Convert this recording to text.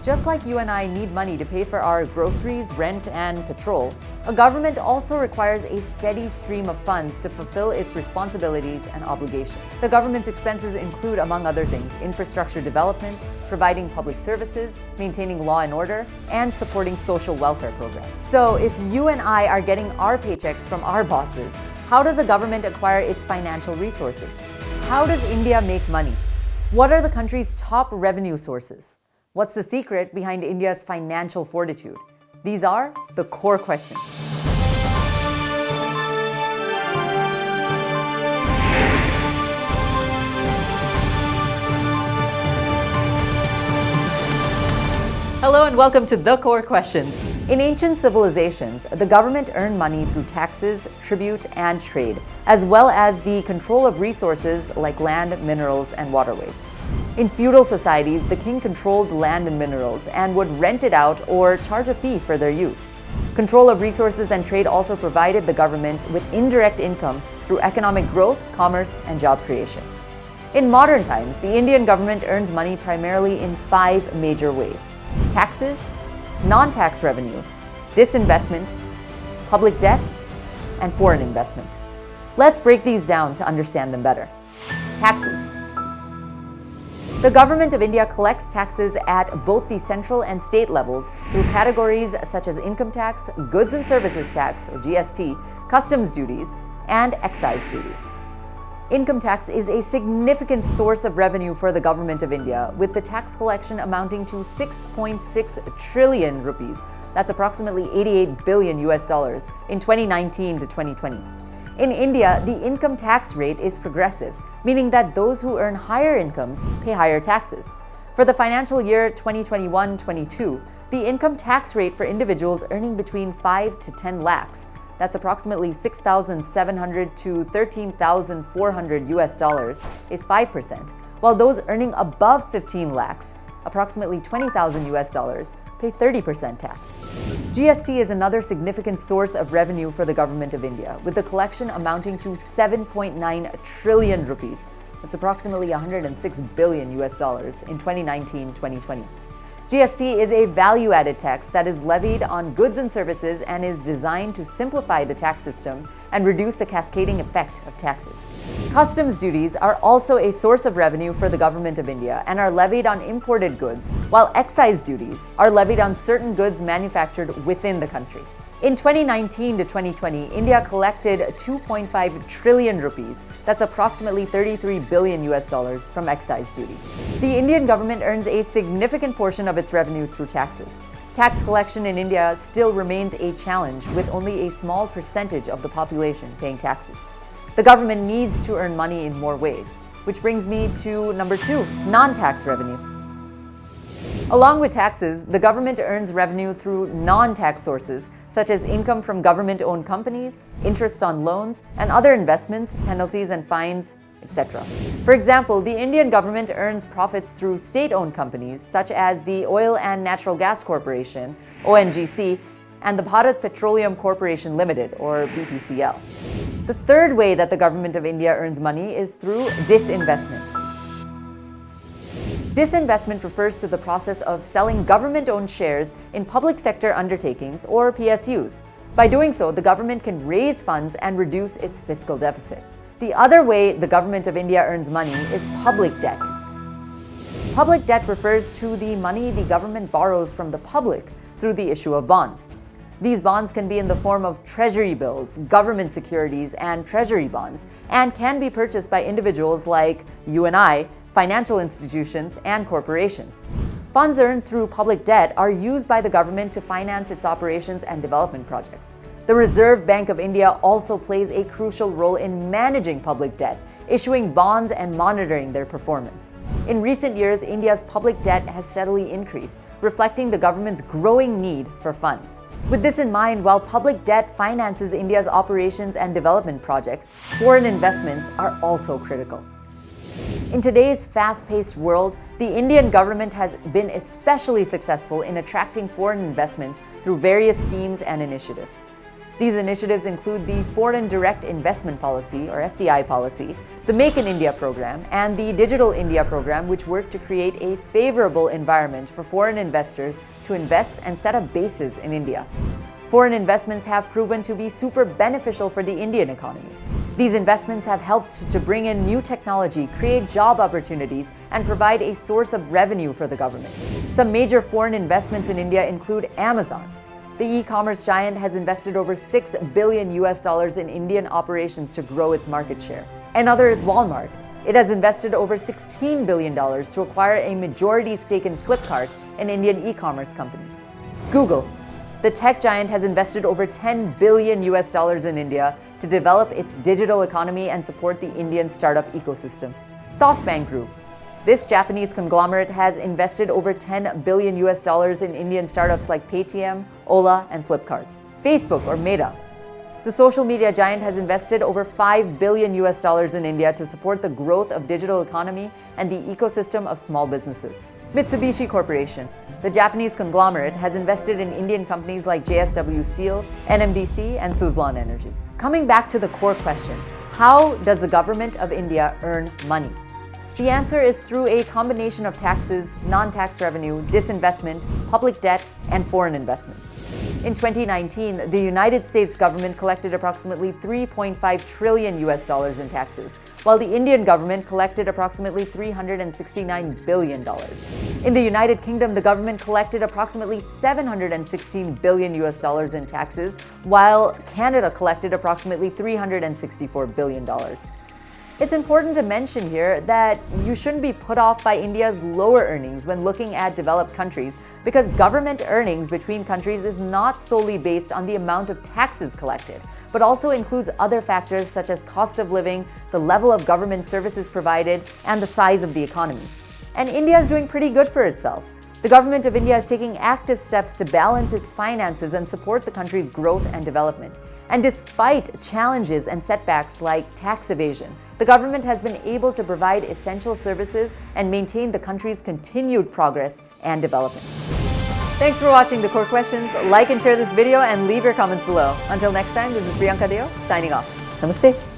Just like you and I need money to pay for our groceries, rent, and petrol, a government also requires a steady stream of funds to fulfill its responsibilities and obligations. The government's expenses include, among other things, infrastructure development, providing public services, maintaining law and order, and supporting social welfare programs. So if you and I are getting our paychecks from our bosses, how does a government acquire its financial resources? How does India make money? What are the country's top revenue sources? What's the secret behind India's financial fortitude? These are the core questions. Hello and welcome to the core questions. In ancient civilizations, the government earned money through taxes, tribute, and trade, as well as the control of resources like land, minerals, and waterways. In feudal societies, the king controlled land and minerals and would rent it out or charge a fee for their use. Control of resources and trade also provided the government with indirect income through economic growth, commerce, and job creation. In modern times, the Indian government earns money primarily in 5 major ways: taxes, non-tax revenue, disinvestment, public debt, and foreign investment. Let's break these down to understand them better. Taxes. The government of India collects taxes at both the central and state levels through categories such as income tax, goods and services tax or GST, customs duties, and excise duties. Income tax is a significant source of revenue for the government of India, with the tax collection amounting to 6.6 trillion rupees. That's approximately $88 billion in 2019 to 2020. In India, the income tax rate is progressive, meaning that those who earn higher incomes pay higher taxes. For the financial year 2021-22, the income tax rate for individuals earning between 5 to 10 lakhs, that's approximately $6,700 to $13,400 is 5%, while those earning above 15 lakhs, approximately $20,000 pay 30% tax. GST is another significant source of revenue for the government of India, with the collection amounting to 7.9 trillion rupees. That's approximately $106 billion in 2019-2020. GST is a value-added tax that is levied on goods and services and is designed to simplify the tax system and reduce the cascading effect of taxes. Customs duties are also a source of revenue for the government of India and are levied on imported goods, while excise duties are levied on certain goods manufactured within the country. In 2019 to 2020, India collected 2.5 trillion rupees, that's approximately $33 billion from excise duty. The Indian government earns a significant portion of its revenue through taxes. Tax collection in India still remains a challenge, with only a small percentage of the population paying taxes. The government needs to earn money in more ways, which brings me to number 2, non-tax revenue. Along with taxes, the government earns revenue through non-tax sources, such as income from government-owned companies, interest on loans, and other investments, penalties and fines, etc. For example, the Indian government earns profits through state-owned companies, such as the Oil and Natural Gas Corporation, ONGC, and the Bharat Petroleum Corporation Limited, or BPCL. The third way that the government of India earns money is through disinvestment. Disinvestment refers to the process of selling government-owned shares in public sector undertakings, or PSUs. By doing so, the government can raise funds and reduce its fiscal deficit. The other way the government of India earns money is public debt. Public debt refers to the money the government borrows from the public through the issue of bonds. These bonds can be in the form of treasury bills, government securities, and treasury bonds, and can be purchased by individuals like you and I, financial institutions, and corporations. Funds earned through public debt are used by the government to finance its operations and development projects. The Reserve Bank of India also plays a crucial role in managing public debt, issuing bonds and monitoring their performance. In recent years, India's public debt has steadily increased, reflecting the government's growing need for funds. With this in mind, while public debt finances India's operations and development projects, foreign investments are also critical. In today's fast-paced world, the Indian government has been especially successful in attracting foreign investments through various schemes and initiatives. These initiatives include the Foreign Direct Investment Policy, or FDI policy, the Make in India program, and the Digital India program, which work to create a favorable environment for foreign investors to invest and set up bases in India. Foreign investments have proven to be super beneficial for the Indian economy. These investments have helped to bring in new technology, create job opportunities, and provide a source of revenue for the government. Some major foreign investments in India include Amazon. The e-commerce giant has invested over $6 billion in Indian operations to grow its market share. Another is Walmart. It has invested over $16 billion to acquire a majority stake in Flipkart, an Indian e-commerce company. Google. The tech giant has invested over $10 billion in India to develop its digital economy and support the Indian startup ecosystem. SoftBank Group. This Japanese conglomerate has invested over $10 billion in Indian startups like Paytm, Ola, and Flipkart. Facebook, or Meta. The social media giant has invested over $5 billion in India to support the growth of digital economy and the ecosystem of small businesses. Mitsubishi Corporation. The Japanese conglomerate has invested in Indian companies like JSW Steel, NMDC, and Suzlon Energy. Coming back to the core question, how does the government of India earn money? The answer is through a combination of taxes, non-tax revenue, disinvestment, public debt, and foreign investments. In 2019, the United States government collected approximately $3.5 trillion in taxes, while the Indian government collected approximately $369 billion. In the United Kingdom, the government collected approximately $716 billion in taxes, while Canada collected approximately $364 billion. It's important to mention here that you shouldn't be put off by India's lower earnings when looking at developed countries, because government earnings between countries is not solely based on the amount of taxes collected, but also includes other factors such as cost of living, the level of government services provided, and the size of the economy. And India is doing pretty good for itself. The government of India is taking active steps to balance its finances and support the country's growth and development. And despite challenges and setbacks like tax evasion, the government has been able to provide essential services and maintain the country's continued progress and development. Thanks for watching the Core Questions. Like and share this video and leave your comments below. Until next time, this is Priyanka Deo signing off. Namaste.